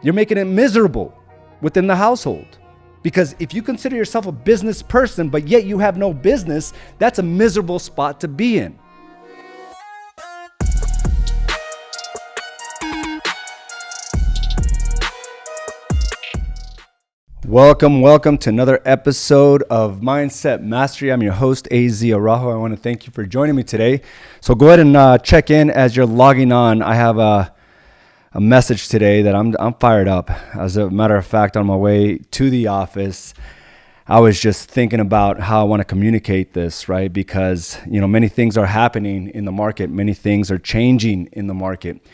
You're making it miserable within the household. Because if you consider yourself a business person, but yet you have no business, that's a miserable spot to be in. Welcome to another episode of Mindset Mastery. I'm your host, Araujo. I want to thank you for joining me today. So go ahead and check in as you're logging on. I have a message today that I'm fired up. As a matter of fact, on my way to the office, I was just thinking about how I want to communicate this, right? Because, many things are happening in the market. Many things are changing in the market.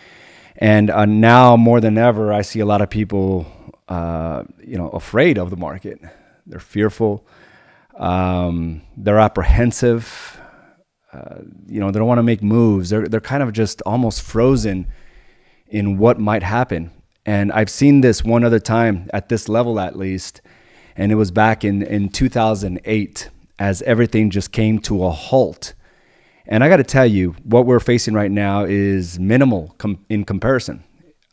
And now more than ever, I see a lot of people afraid of the market. They're fearful. They're apprehensive. They don't want to make moves. They're kind of just almost frozen in what might happen. And I've seen this one other time at this level, at least. And it was back in 2008 as everything just came to a halt. And I got to tell you, what we're facing right now is minimal in comparison.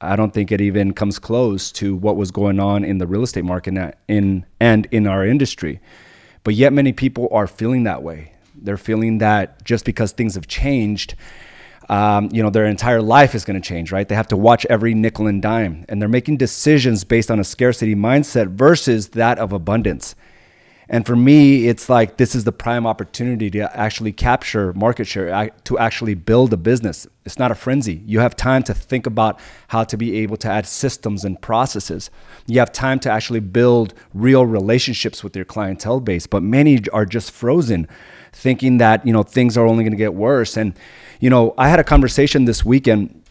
I don't think it even comes close to what was going on in the real estate market and in our industry. But yet many people are feeling that way. They're feeling that just because things have changed, their entire life is going to change, right? They have to watch every nickel and dime, and they're making decisions based on a scarcity mindset versus that of abundance. And for me, it's like this is the prime opportunity to actually capture market share, to actually build a business. It's not a frenzy. You have time to think about how to be able to add systems and processes. You have time to actually build real relationships with your clientele base. But many are just frozen, thinking that things are only going to get worse. And I had a conversation this weekend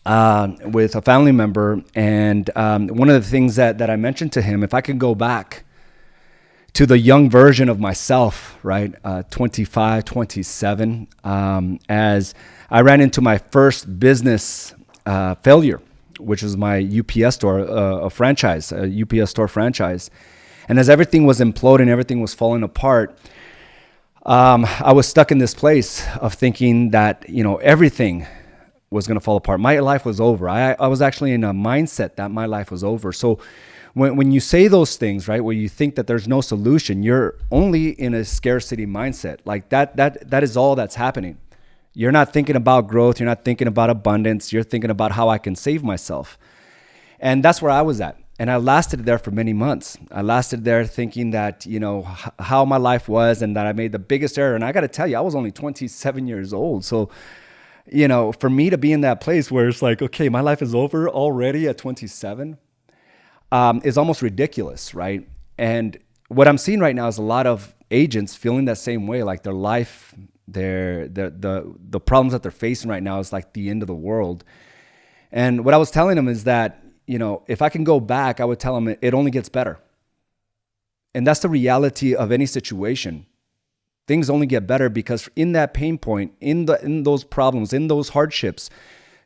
with a family member, and one of the things that I mentioned to him, if I could go back to the young version of myself, right? 25, 27, as I ran into my first business failure, which was my UPS store, a UPS store franchise. And as everything was imploding, everything was falling apart, I was stuck in this place of thinking that, everything was going to fall apart. My life was over. I was actually in a mindset that my life was over. So when you say those things, right, where you think that there's no solution, you're only in a scarcity mindset. Like that is all that's happening. You're not thinking about growth. You're not thinking about abundance. You're thinking about how I can save myself. And that's where I was at. And I lasted there for many months. I lasted there thinking that, how my life was and that I made the biggest error. And I got to tell you, I was only 27 years old. So, for me to be in that place where it's like, okay, my life is over already at 27, is almost ridiculous, right? And what I'm seeing right now is a lot of agents feeling that same way, like their life, the problems that they're facing right now is like the end of the world. And what I was telling them is that, if I can go back, I would tell them it only gets better. And that's the reality of any situation. Things only get better because in that pain point, in those problems, in those hardships,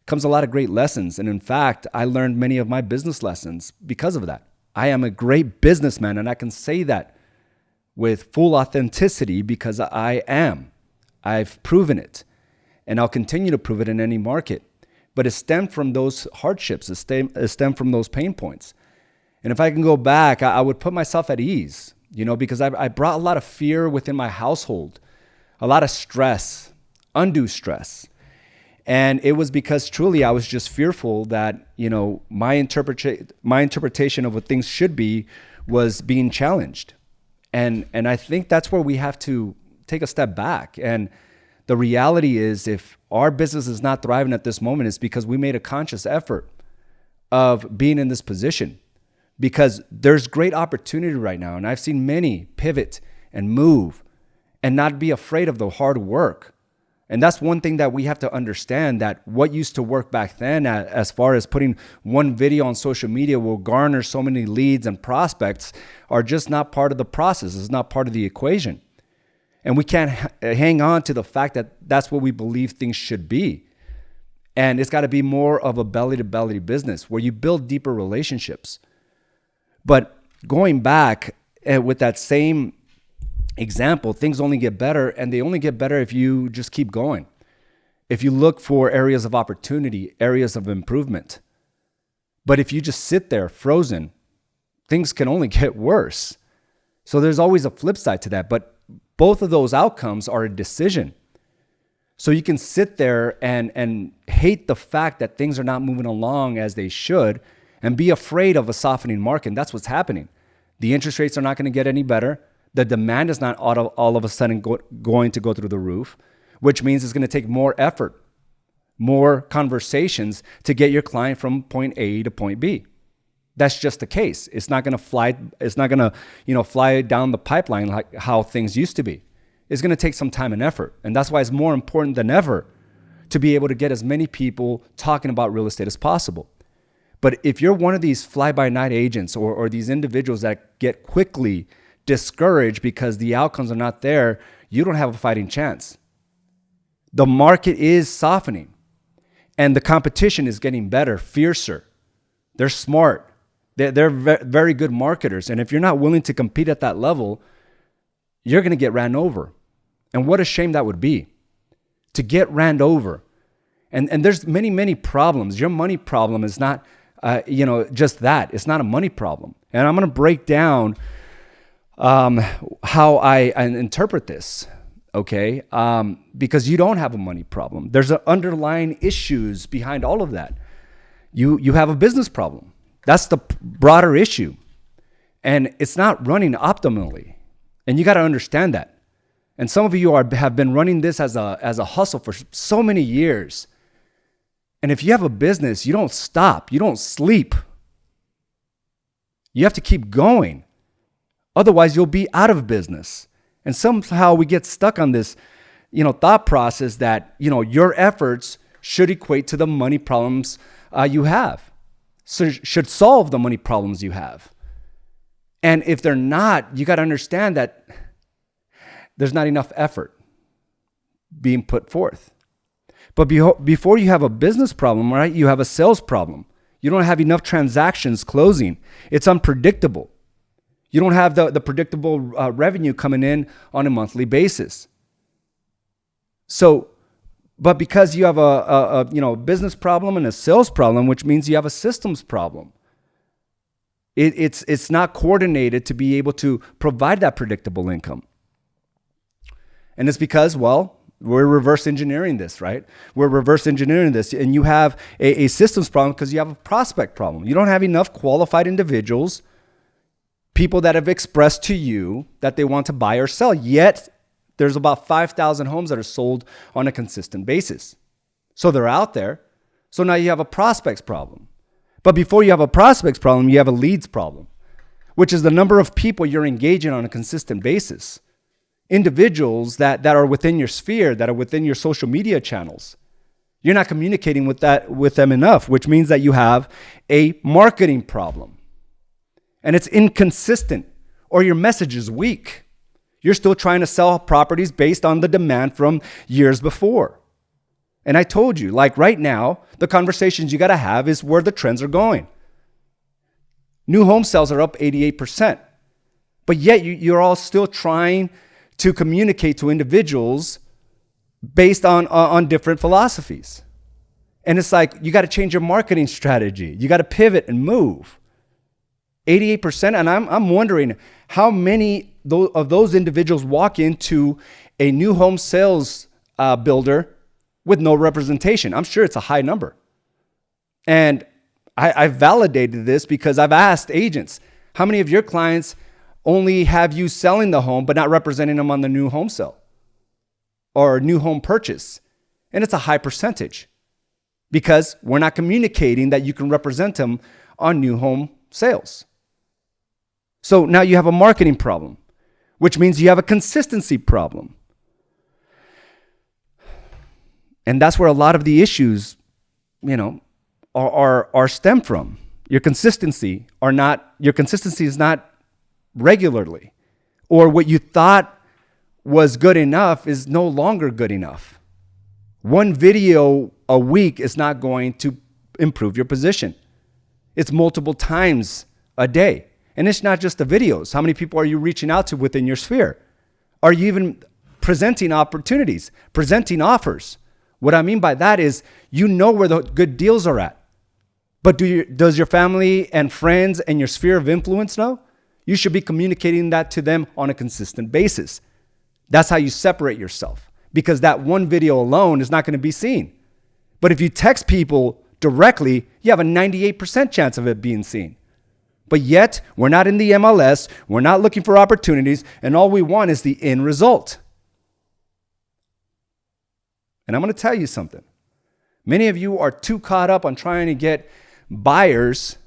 comes a lot of great lessons. And in fact, I learned many of my business lessons because of that. I am a great businessman, and I can say that with full authenticity because I am. I've proven it, and I'll continue to prove it in any market. But it stemmed from those hardships. It stemmed from those pain points. And if I can go back, I would put myself at ease, because I brought a lot of fear within my household, a lot of stress, undue stress. And it was because truly I was just fearful that, my interpretation of what things should be was being challenged. And I think that's where we have to take a step back. And the reality is, if our business is not thriving at this moment, it's because we made a conscious effort of being in this position, because there's great opportunity right now. And I've seen many pivot and move and not be afraid of the hard work. And that's one thing that we have to understand, that what used to work back then, as far as putting one video on social media will garner so many leads and prospects, are just not part of the process. It's not part of the equation. And we can't hang on to the fact that that's what we believe things should be. And it's got to be more of a belly-to-belly business where you build deeper relationships. But going back with that same example, things only get better, and they only get better if you just keep going. If you look for areas of opportunity, areas of improvement. But if you just sit there frozen, things can only get worse. So there's always a flip side to that. But both of those outcomes are a decision. So you can sit there and hate the fact that things are not moving along as they should and be afraid of a softening market. And that's what's happening. The interest rates are not going to get any better. The demand is not all of a sudden going to go through the roof, which means it's going to take more effort, more conversations to get your client from point A to point B. That's just the case. It's not going to fly. It's not going to, fly down the pipeline like how things used to be. It's going to take some time and effort. And that's why it's more important than ever to be able to get as many people talking about real estate as possible. But if you're one of these fly-by-night agents or these individuals that get quickly discouraged because the outcomes are not there, you don't have a fighting chance. The market is softening and the competition is getting better, fiercer. They're smart. They're very good marketers. And if you're not willing to compete at that level, you're going to get ran over. And what a shame that would be to get ran over. And there's many, many problems. Your money problem is not, just that. It's not a money problem. And I'm going to break down how I interpret this, okay? Because you don't have a money problem. There's underlying issues behind all of that. You have a business problem. That's the broader issue. And it's not running optimally. And you got to understand that. And some of you have been running this as a hustle for so many years. And if you have a business, you don't stop. You don't sleep. You have to keep going. Otherwise, you'll be out of business. And somehow we get stuck on this, thought process that, your efforts should equate to the money problems you have. So should solve the money problems you have. And if they're not, you got to understand that there's not enough effort being put forth. But before you have a business problem, right, you have a sales problem. You don't have enough transactions closing. It's unpredictable. You don't have the predictable revenue coming in on a monthly basis. So, but because you have a business problem and a sales problem, which means you have a systems problem. It's not coordinated to be able to provide that predictable income. And it's because, we're reverse engineering this, right? We're reverse engineering this. And you have a systems problem because you have a prospect problem. You don't have enough qualified individuals, people that have expressed to you that they want to buy or sell. Yet, there's about 5,000 homes that are sold on a consistent basis. So they're out there. So now you have a prospects problem. But before you have a prospects problem, you have a leads problem, which is the number of people you're engaging on a consistent basis. Individuals that are within your sphere, that are within your social media channels. You're not communicating with them enough, which means that you have a marketing problem. And it's inconsistent, or your message is weak. You're still trying to sell properties based on the demand from years before. And I told you, like right now, the conversations you got to have is where the trends are going. New home sales are up 88%. But yet you're all still trying to communicate to individuals based on different philosophies. And it's like, you got to change your marketing strategy. You got to pivot and move. 88%. And I'm wondering how many of those individuals walk into a new home sales builder with no representation. I'm sure it's a high number. And I validated this because I've asked agents, how many of your clients only have you selling the home but not representing them on the new home sale or new home purchase? And it's a high percentage because we're not communicating that you can represent them on new home sales. So now you have a marketing problem, which means you have a consistency problem. And that's where a lot of the issues, are stem from. Your consistency is not regularly, or what you thought was good enough is no longer good enough. One video a week is not going to improve your position. It's multiple times a day. And it's not just the videos. How many people are you reaching out to within your sphere? Are you even presenting opportunities, presenting offers? What I mean by that is, where the good deals are at. But does your family and friends and your sphere of influence know? You should be communicating that to them on a consistent basis. That's how you separate yourself, because that one video alone is not going to be seen. But if you text people directly, you have a 98% chance of it being seen. But yet, we're not in the MLS, we're not looking for opportunities, and all we want is the end result. And I'm going to tell you something. Many of you are too caught up on trying to get buyers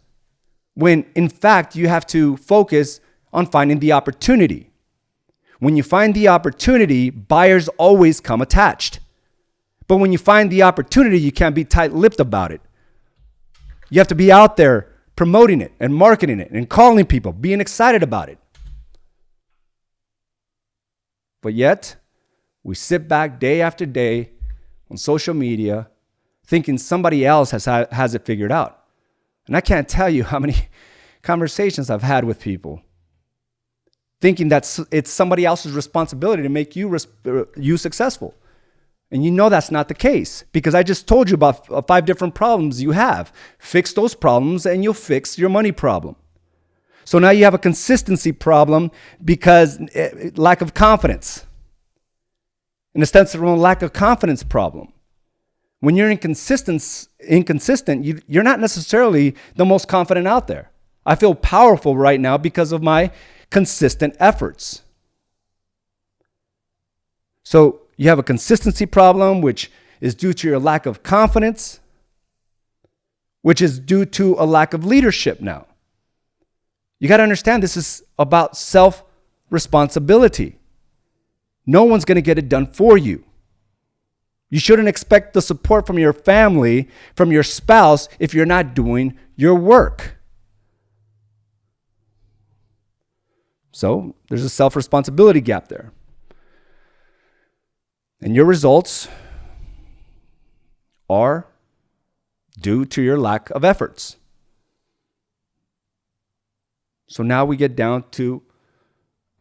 when, in fact, you have to focus on finding the opportunity. When you find the opportunity, buyers always come attached. But when you find the opportunity, you can't be tight-lipped about it. You have to be out there promoting it and marketing it and calling people, being excited about it. But yet, we sit back day after day on social media thinking somebody else has it figured out. And I can't tell you how many conversations I've had with people thinking that it's somebody else's responsibility to make you successful. And you know that's not the case, because I just told you about 5 different problems you have. Fix those problems and you'll fix your money problem. So now you have a consistency problem because lack of confidence. In a sense, a lack of confidence problem. When you're inconsistent, you're not necessarily the most confident out there. I feel powerful right now because of my consistent efforts. So you have a consistency problem, which is due to your lack of confidence, which is due to a lack of leadership now. You got to understand this is about self-responsibility. No one's going to get it done for you. You shouldn't expect the support from your family, from your spouse, if you're not doing your work. So there's a self-responsibility gap there. And your results are due to your lack of efforts. So now we get down to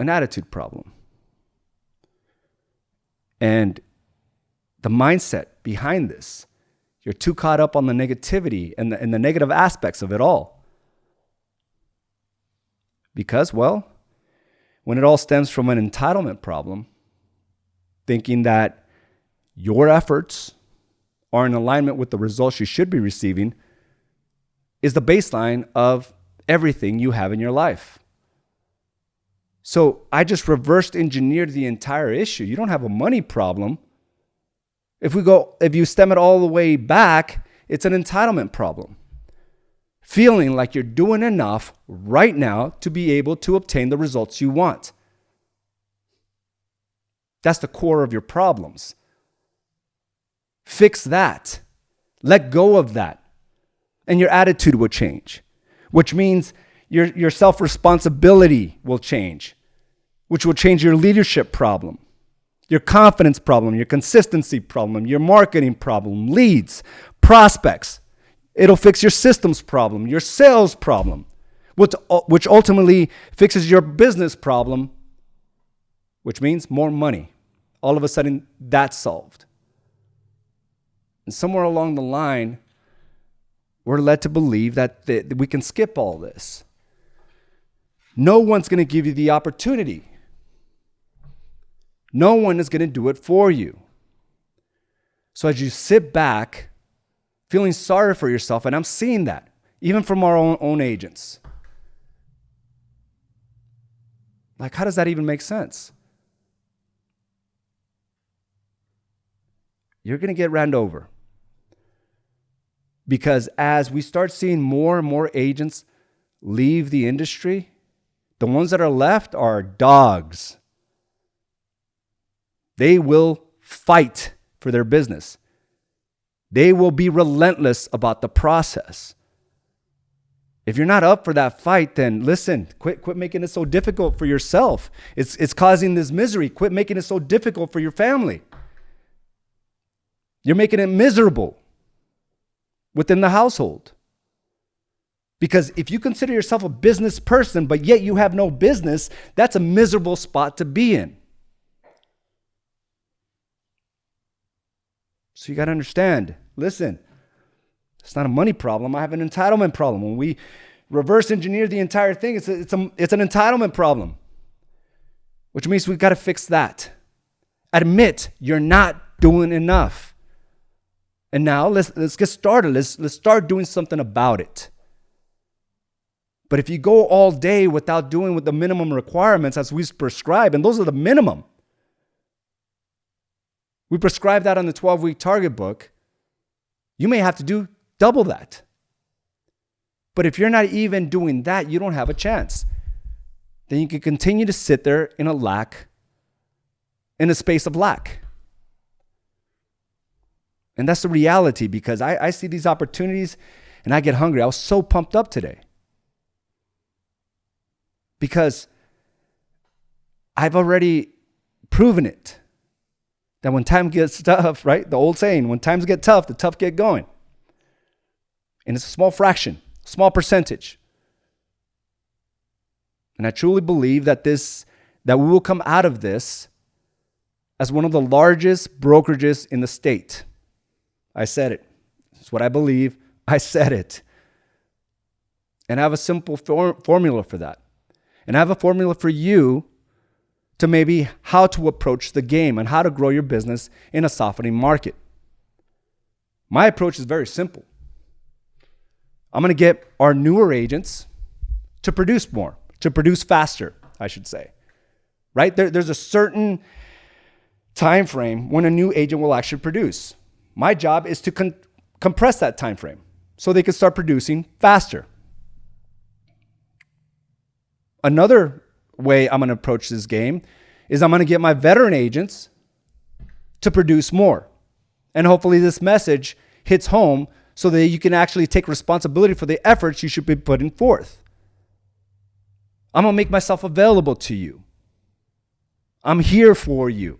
an attitude problem. And the mindset behind this, you're too caught up on the negativity and the negative aspects of it all. Because, well, when it all stems from an entitlement problem, thinking that your efforts are in alignment with the results you should be receiving, is the baseline of everything you have in your life. So I just reversed engineered the entire issue. You don't have a money problem. If you stem it all the way back, it's an entitlement problem. Feeling like you're doing enough right now to be able to obtain the results you want. That's the core of your problems. Fix that. Let go of that. And your attitude will change, which means your self-responsibility will change, which will change your leadership problem, your confidence problem, your consistency problem, your marketing problem, leads, prospects. It'll fix your systems problem, your sales problem, which ultimately fixes your business problem, which means more money. All of a sudden, that's solved. And somewhere along the line, we're led to believe that we can skip all this. No one's going to give you the opportunity. No one is going to do it for you. So as you sit back, feeling sorry for yourself, and I'm seeing that, even from our own agents. Like, how does that even make sense? You're going to get ran over. Because as we start seeing more and more agents leave the industry, the ones that are left are dogs. They will fight for their business. They will be relentless about the process. If you're not up for that fight, then listen, quit making it so difficult for yourself. It's causing this misery. Quit making it so difficult for your family. You're making it miserable within the household. Because if you consider yourself a business person, but yet you have no business, that's a miserable spot to be in. So you got to understand, listen, It's not a money problem. I have an entitlement problem. When we reverse engineer the entire thing, it's an entitlement problem, which means we've got to fix that. Admit you're not doing enough. And now let's get started. Let's start doing something about it. But if you go all day without doing with the minimum requirements as we prescribe, and those are the minimum, we prescribe that on the 12-week target book, you may have to do double that. But if you're not even doing that, you don't have a chance. Then you can continue to sit there in a space of lack. And that's the reality, because I see these opportunities and I get hungry. I was so pumped up today because I've already proven it. That when time gets tough, right? The old saying, when times get tough, the tough get going. And it's a small fraction, small percentage. And I truly believe that we will come out of this as one of the largest brokerages in the state. I said it. It's what I believe. I said it. And I have a simple formula for that. And I have a formula for you to maybe how to approach the game and how to grow your business in a softening market. My approach is very simple. I'm going to get our newer agents to produce more, to produce faster, I should say. Right? There's a certain time frame when a new agent will actually produce. My job is to compress that time frame so they can start producing faster. Another way I'm going to approach this game is I'm going to get my veteran agents to produce more. And hopefully this message hits home so that you can actually take responsibility for the efforts you should be putting forth. I'm going to make myself available to you. I'm here for you.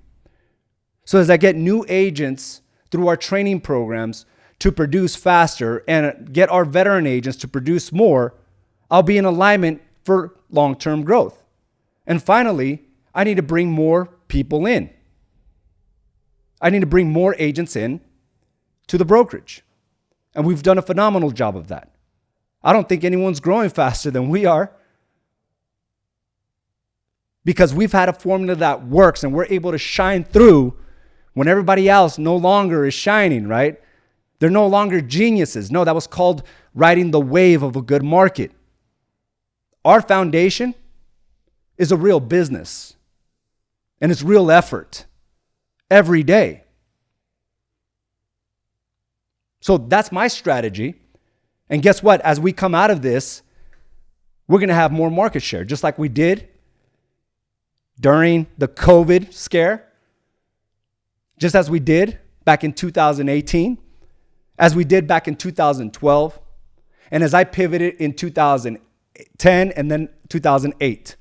So as I get new agents through our training programs to produce faster and get our veteran agents to produce more, I'll be in alignment for long-term growth. And finally, I need to bring more people in. I need to bring more agents in to the brokerage. And we've done a phenomenal job of that. I don't think anyone's growing faster than we are, because we've had a formula that works and we're able to shine through when everybody else no longer is shining, right? They're no longer geniuses. No, that was called riding the wave of a good market. Our foundation is a real business, and it's real effort every day. So that's my strategy. And guess what? As we come out of this, we're going to have more market share, just like we did during the COVID scare, just as we did back in 2018, as we did back in 2012, and as I pivoted in 2010 and then 2008.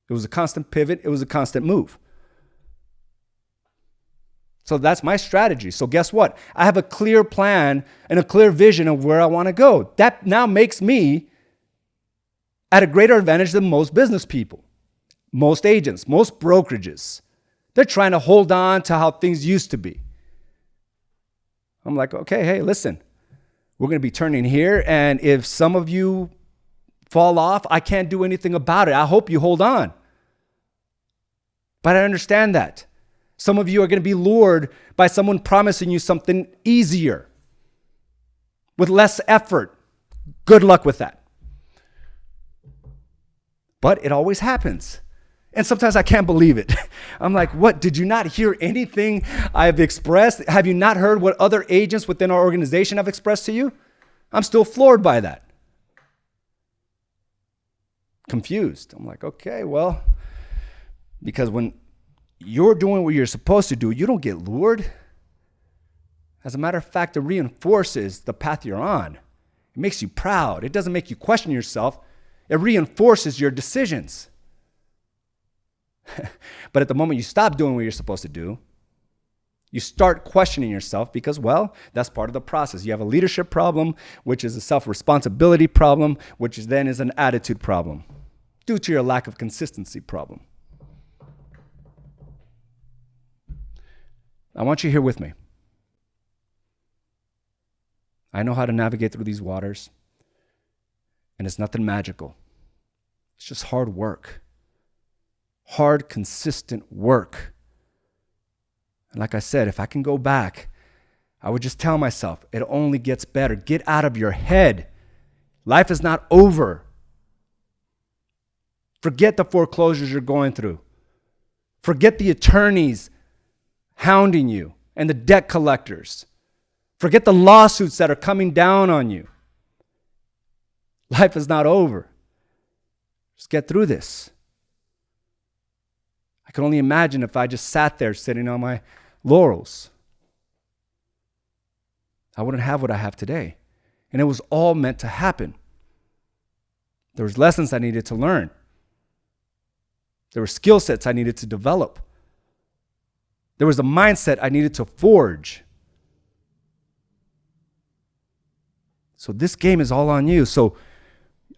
It was a constant pivot. It was a constant move. So that's my strategy. So guess what? I have a clear plan and a clear vision of where I want to go. That now makes me at a greater advantage than most business people, most agents, most brokerages. They're trying to hold on to how things used to be. I'm like, okay, hey, listen, we're going to be turning here. And if some of you fall off, I can't do anything about it. I hope you hold on. But I understand that. Some of you are going to be lured by someone promising you something easier with less effort. Good luck with that. But it always happens. And sometimes I can't believe it. I'm like, what? Did you not hear anything I've expressed? Have you not heard what other agents within our organization have expressed to you? I'm still floored by that. Confused. I'm like, okay, well, because when you're doing what you're supposed to do, you don't get lured. As a matter of fact, it reinforces the path you're on. It makes you proud. It doesn't make you question yourself. It reinforces your decisions. But at the moment you stop doing what you're supposed to do, you start questioning yourself because, well, that's part of the process. You have a leadership problem, which is a self-responsibility problem, which then is an attitude problem due to your lack of consistency problem. I want you here with me. I know how to navigate through these waters. And it's nothing magical. It's just hard work. Hard, consistent work. And like I said, if I can go back, I would just tell myself, it only gets better. Get out of your head. Life is not over. Forget the foreclosures you're going through. Forget the attorneys hounding you and the debt collectors. Forget the lawsuits that are coming down on you. Life is not over. Just get through this. I can only imagine if I just sat there sitting on my laurels. I wouldn't have what I have today. And it was all meant to happen. There was lessons I needed to learn. There were skill sets I needed to develop. There was a mindset I needed to forge. So this game is all on you. So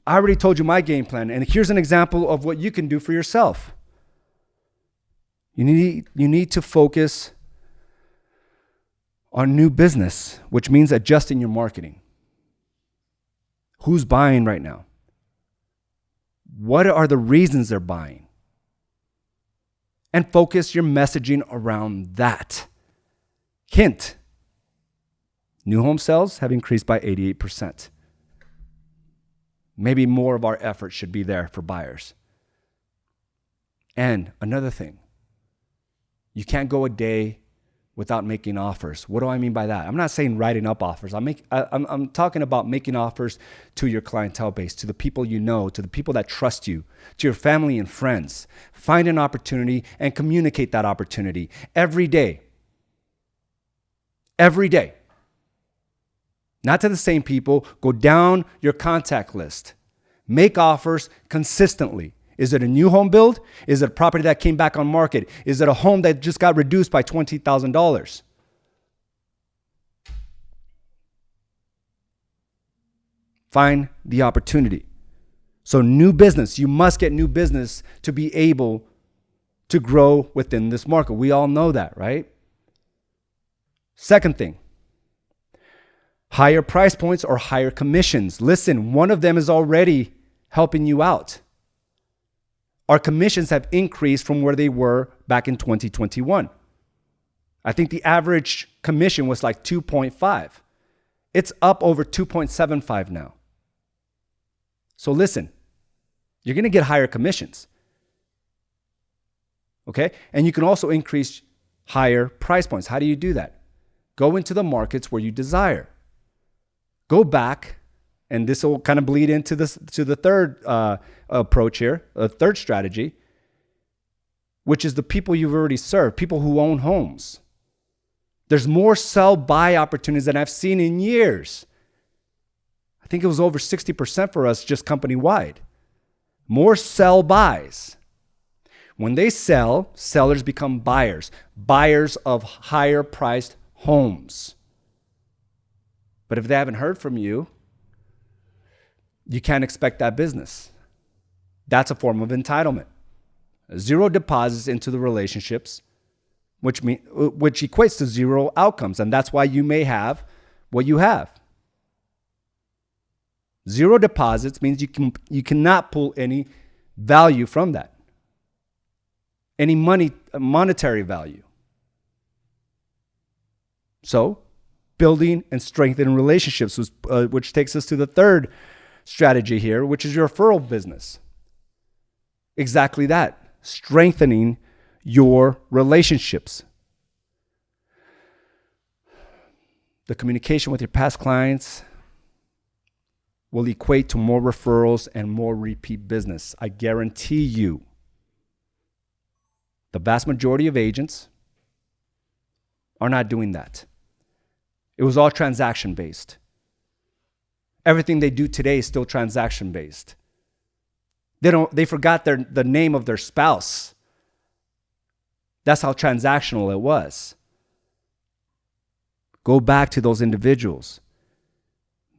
I already told you my game plan. And here's an example of what you can do for yourself. You need to focus on new business, which means adjusting your marketing. Who's buying right now? What are the reasons they're buying? And focus your messaging around that. Hint, new home sales have increased by 88%. Maybe more of our effort should be there for buyers. And another thing, you can't go a day without making offers. What do I mean by that? I'm not saying writing up offers. I'm talking about making offers to your clientele base, to the people you know, to the people that trust you, to your family and friends. Find an opportunity and communicate that opportunity every day. Every day. Not to the same people. Go down your contact list. Make offers consistently. Is it a new home build? Is it a property that came back on market? Is it a home that just got reduced by $20,000? Find the opportunity. So new business, you must get new business to be able to grow within this market. We all know that, right? Second thing, higher price points or higher commissions. Listen, one of them is already helping you out. Our commissions have increased from where they were back in 2021. I think the average commission was like 2.5. It's up over 2.75 now. So listen, you're going to get higher commissions. Okay? And you can also increase higher price points. How do you do that? Go into the markets where you desire. Go back, and this will kind of bleed into the third approach here, a third strategy, which is the people you've already served, people who own homes. There's more sell-buy opportunities than I've seen in years. I think it was over 60% for us just company-wide. More sell-buys. When they sell, sellers become buyers, buyers of higher-priced homes. But if they haven't heard from you, you can't expect that business. That's a form of entitlement. Zero deposits into the relationships, which equates to zero outcomes. And that's why you may have what you have. Zero deposits means you cannot pull any value from that. Any monetary value. So, building and strengthening relationships, which takes us to the third strategy here, which is your referral business. Exactly that. Strengthening your relationships. The communication with your past clients will equate to more referrals and more repeat business. I guarantee you. The vast majority of agents are not doing that. It was all transaction-based. Everything they do today is still transaction-based. They forgot the name of their spouse. That's how transactional it was. Go back to those individuals.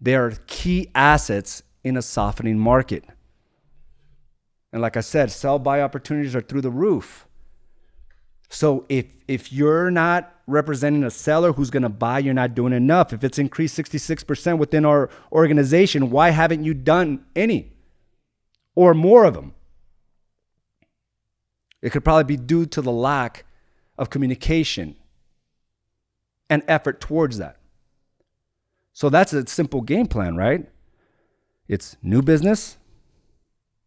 They are key assets in a softening market. And like I said, sell-buy opportunities are through the roof. So if you're not representing a seller who's going to buy, you're not doing enough. If it's increased 66% within our organization, why haven't you done any or more of them? It could probably be due to the lack of communication and effort towards that. So that's a simple game plan, right? It's new business,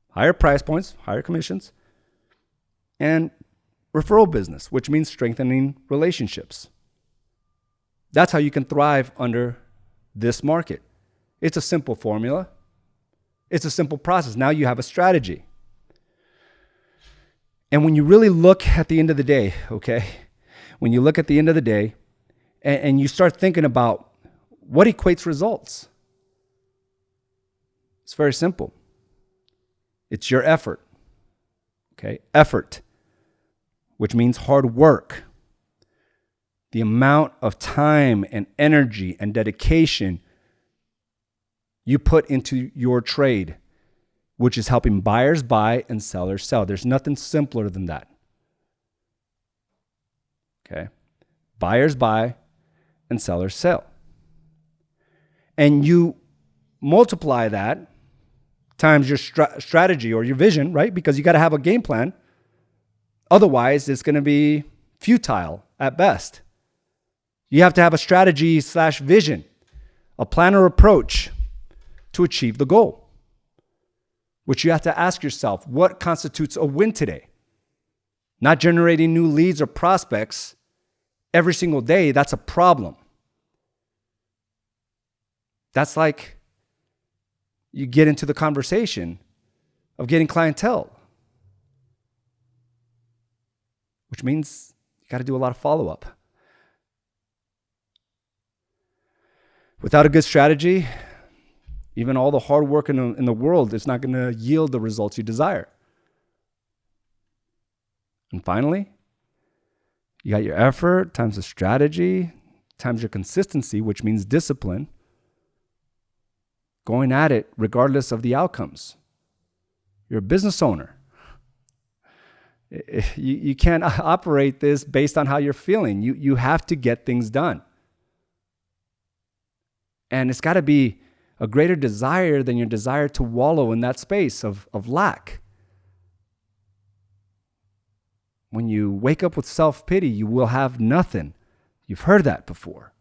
higher price points, higher commissions, and referral business, which means strengthening relationships. That's how you can thrive under this market. It's a simple formula. It's a simple process. Now you have a strategy. And when you really look at the end of the day, okay, when you look at the end of the day and you start thinking about what equates results, it's very simple. It's your effort, okay? Effort, which means hard work. The amount of time and energy and dedication you put into your trade, which is helping buyers buy and sellers sell. There's nothing simpler than that. Okay? Buyers buy and sellers sell. And you multiply that times your strategy or your vision, right? Because you got to have a game plan. Otherwise, it's going to be futile at best. You have to have a strategy/vision, a plan or approach to achieve the goal, which you have to ask yourself, what constitutes a win today? Not generating new leads or prospects every single day, that's a problem. That's like you get into the conversation of getting clientele, which means you got to do a lot of follow-up. Without a good strategy, even all the hard work in the world is not going to yield the results you desire. And finally, you got your effort times the strategy times your consistency, which means discipline, going at it regardless of the outcomes. You're a business owner. You can't operate this based on how you're feeling. You have to get things done. And it's got to be a greater desire than your desire to wallow in that space of lack. When you wake up with self-pity, you will have nothing. You've heard that before.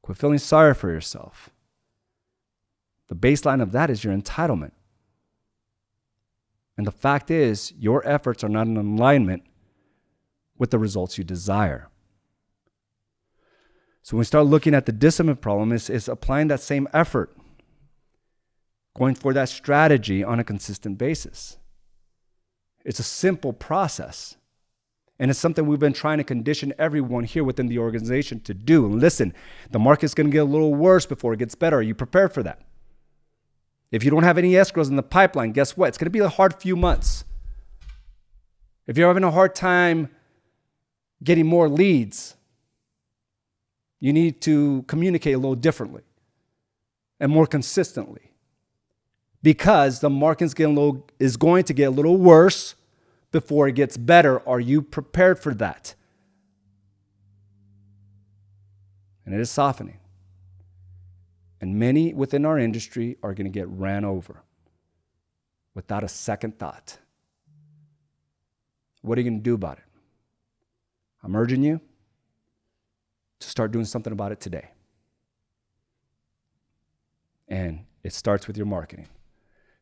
Quit feeling sorry for yourself. The baseline of that is your entitlement. And the fact is, your efforts are not in alignment with the results you desire. So when we start looking at the discipline problem, is applying that same effort, going for that strategy on a consistent basis. It's a simple process. And it's something we've been trying to condition everyone here within the organization to do. And listen, the market's going to get a little worse before it gets better. Are you prepared for that? If you don't have any escrows in the pipeline, guess what? It's going to be a hard few months. If you're having a hard time getting more leads, you need to communicate a little differently and more consistently, because the market is going to get a little worse before it gets better. Are you prepared for that? And it is softening. And many within our industry are going to get ran over without a second thought. What are you going to do about it? I'm urging you to start doing something about it today. And it starts with your marketing.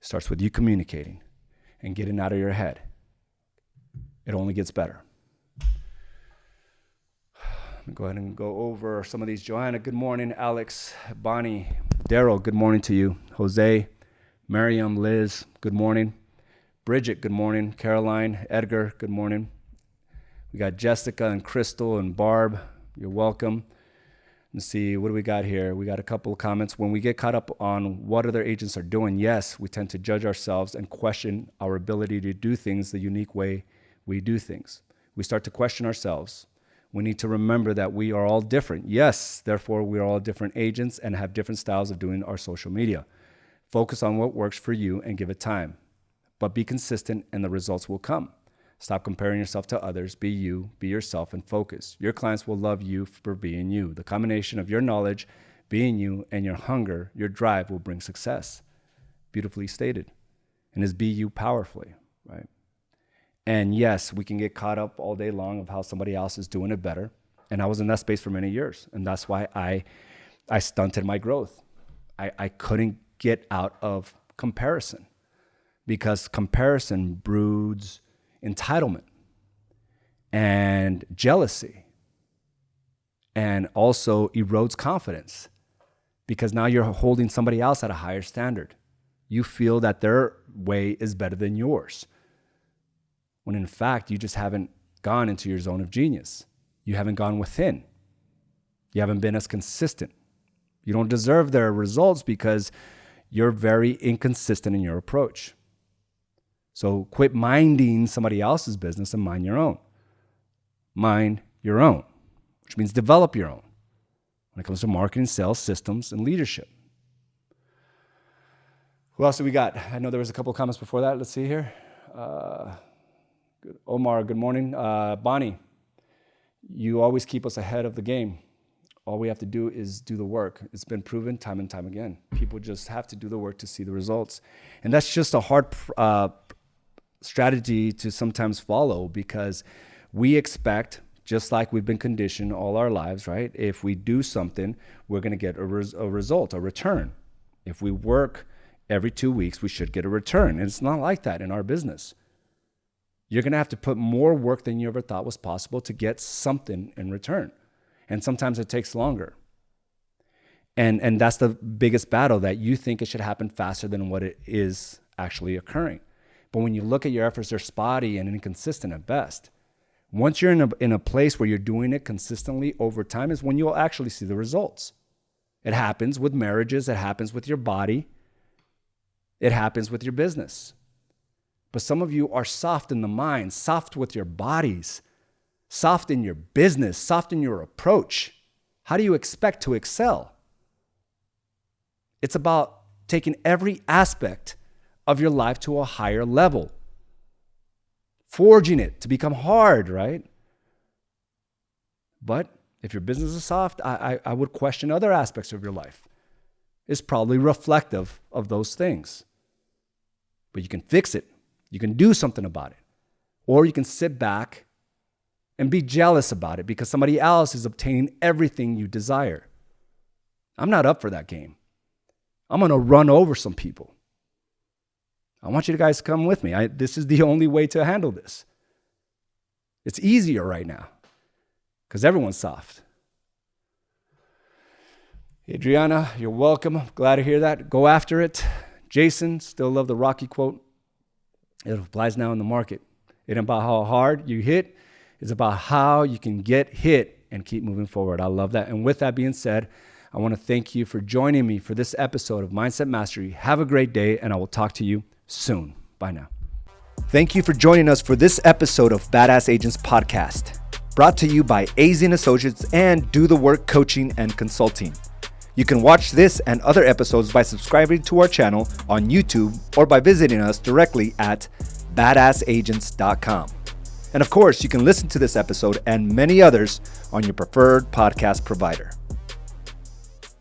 It starts with you communicating and getting out of your head. It only gets better. Let me go ahead and go over some of these. Joanna, good morning. Alex, Bonnie, Daryl, good morning to you. Jose, Miriam, Liz, good morning. Bridget, good morning. Caroline, Edgar, good morning. We got Jessica and Crystal and Barb. You're welcome. Let's see, what do we got here? We got a couple of comments. When we get caught up on what other agents are doing, yes, we tend to judge ourselves and question our ability to do things the unique way we do things. We start to question ourselves. We need to remember that we are all different. Yes, therefore, we are all different agents and have different styles of doing our social media. Focus on what works for you and give it time. But be consistent and the results will come. Stop comparing yourself to others. Be you, be yourself, and focus. Your clients will love you for being you. The combination of your knowledge, being you, and your hunger, your drive will bring success. Beautifully stated. And is be you powerfully, right? And yes, we can get caught up all day long of how somebody else is doing it better. And I was in that space for many years. And that's why I stunted my growth. I couldn't get out of comparison, because comparison broods entitlement and jealousy, and also erodes confidence, because now you're holding somebody else at a higher standard. You feel that their way is better than yours, when in fact you just haven't gone into your zone of genius. You haven't gone within. You haven't been as consistent. You don't deserve their results because you're very inconsistent in your approach. So quit minding somebody else's business and mind your own. Mind your own, which means develop your own when it comes to marketing, sales, systems, and leadership. Who else do we got? I know there was a couple of comments before that. Let's see here. Omar, good morning. Bonnie, you always keep us ahead of the game. All we have to do is do the work. It's been proven time and time again. People just have to do the work to see the results. And that's just a hard strategy to sometimes follow, because we expect, just like we've been conditioned all our lives, right? If we do something, we're going to get a result, a return. If we work every 2 weeks, we should get a return. And it's not like that in our business. You're going to have to put more work than you ever thought was possible to get something in return. And sometimes it takes longer. And that's the biggest battle, that you think it should happen faster than what it is actually occurring. But when you look at your efforts, they're spotty and inconsistent at best. Once you're in a place where you're doing it consistently over time is when you'll actually see the results. It happens with marriages. It happens with your body. It happens with your business. But some of you are soft in the mind, soft with your bodies, soft in your business, soft in your approach. How do you expect to excel? It's about taking every aspect of your life to a higher level, forging it to become hard, right? But if your business is soft, I would question other aspects of your life. It's probably reflective of those things. But you can fix it. You can do something about it. Or you can sit back and be jealous about it because somebody else is obtaining everything you desire. I'm not up for that game. I'm going to run over some people. I want you guys to come with me. This is the only way to handle this. It's easier right now because everyone's soft. Adriana, you're welcome. Glad to hear that. Go after it. Jason, still love the Rocky quote. It applies now in the market. It ain't about how hard you hit. It's about how you can get hit and keep moving forward. I love that. And with that being said, I want to thank you for joining me for this episode of Mindset Mastery. Have a great day, and I will talk to you soon. Bye now. Thank you for joining us for this episode of Badass Agents Podcast, brought to you by AZ & Associates and Do the Work Coaching and Consulting. You can watch this and other episodes by subscribing to our channel on YouTube or by visiting us directly at badassagents.com. And of course, you can listen to this episode and many others on your preferred podcast provider.